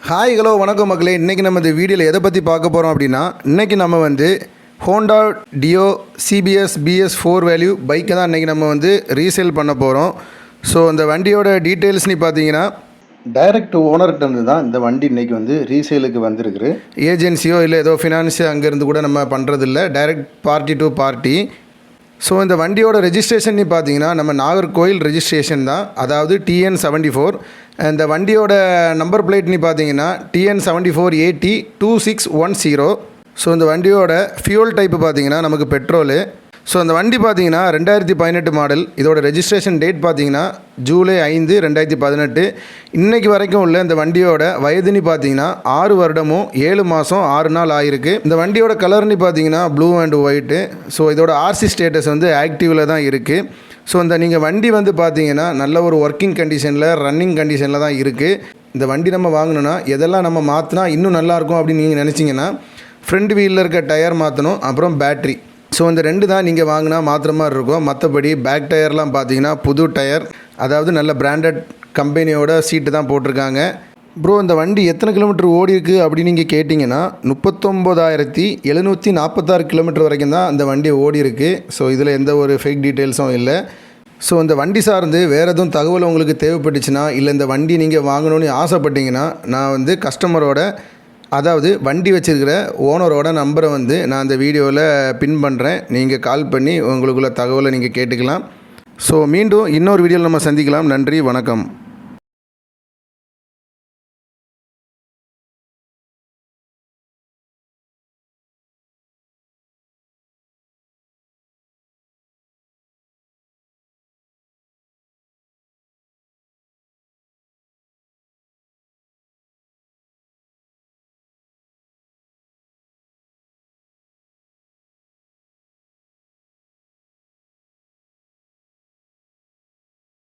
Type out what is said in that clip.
Hi hello வணக்கம் மக்களே. இன்றைக்கி நம்ம இந்த வீடியோவில் எதை பற்றி பார்க்க போகிறோம் அப்படின்னா, இன்றைக்கி நம்ம வந்து Honda deo CBS BS4 value பைக்கை தான் இன்றைக்கி நம்ம வந்து ரீசேல் பண்ண போகிறோம். ஸோ இந்த வண்டியோட டீட்டெயில்ஸ்னு பார்த்தீங்கன்னா, டைரக்ட் ஓனர்கிட்ட தான் இந்த வண்டி இன்றைக்கி வந்து ரீசேலுக்கு வந்திருக்கு. ஏஜென்சியோ இல்லை ஏதோ ஃபினான்ஸு அங்கேருந்து கூட நம்ம பண்ணுறதில்ல, direct party to party. So இந்த வண்டியோட ரெஜிஸ்ட்ரேஷன் பார்த்தீங்கன்னா நம்ம நாகர்கோயில் ரெஜிஸ்ட்ரேஷன் தான், அதாவது TN74. இந்த வண்டியோட நம்பர் பிளேட்னு பார்த்தீங்கன்னா TN74AT 2610. ஸோ இந்த வண்டியோட ஃபியூல் டைப்பு பார்த்தீங்கன்னா நமக்கு பெட்ரோலு. ஸோ அந்த வண்டி பார்த்தீங்கன்னா 2018 மாடல். இதோட ரெஜிஸ்ட்ரேஷன் டேட் பார்த்தீங்கன்னா ஜூலை 5, 2018. இன்றைக்கு வரைக்கும் உள்ள இந்த வண்டியோட வயதுன்னு பார்த்தீங்கன்னா 6 வருடமும் 7 மாதம் 6 நாள் ஆகிருக்கு. இந்த வண்டியோட கலர்னு பார்த்தீங்கன்னா ப்ளூ அண்ட் ஒயிட்டு. ஸோ இதோட RC ஸ்டேட்டஸ் வந்து ஆக்டிவில் தான் இருக்குது. ஸோ இந்த நீங்கள் வண்டி வந்து பார்த்தீங்கன்னா நல்ல ஒரு ஒர்க்கிங் கண்டிஷனில், ரன்னிங் கண்டிஷனில் தான் இருக்குது. இந்த வண்டி நம்ம வாங்கணுன்னா எதெல்லாம் நம்ம மாற்றினா இன்னும் நல்லாயிருக்கும் அப்படின்னு நீங்கள் நினச்சிங்கன்னா, ஃப்ரண்ட் வீலில் இருக்க டயர் மாற்றணும், அப்புறம் பேட்ரி. ஸோ இந்த ரெண்டு தான் நீங்கள் வாங்கினா மாத்திர மாதிரி இருக்கும். மற்றபடி பேக் டயர்லாம் பார்த்தீங்கன்னா புது டயர், அதாவது நல்ல பிராண்டட் கம்பெனியோட சீட்டு தான் போட்டிருக்காங்க. ப்ரோ இந்த வண்டி எத்தனை கிலோமீட்டர் ஓடி இருக்குது அப்படின்னு நீங்கள் கேட்டிங்கன்னா 39,746 கிலோமீட்டர் வரைக்கும் தான் அந்த வண்டி ஓடி இருக்குது. ஸோ இதில் எந்த ஒரு ஃபேக் டீட்டெயில்ஸும் இல்லை. ஸோ இந்த வண்டி சார்ந்து வேறு எதுவும் தகவல் உங்களுக்கு தேவைப்பட்டுச்சுன்னா, இல்லை இந்த வண்டி நீங்கள் வாங்கணும்னு ஆசைப்பட்டீங்கன்னா, நான் வந்து கஸ்டமரோட, அதாவது வண்டி வச்சுருக்கிற ஓனரோட நம்பரை வந்து நான் அந்த வீடியோவில் பின் பண்ணுறேன். நீங்கள் கால் பண்ணி உங்களுக்குள்ள தகவலை நீங்கள் கேட்டுக்கலாம். ஸோ மீண்டும் இன்னொரு வீடியோவில் நம்ம சந்திக்கலாம். நன்றி, வணக்கம்.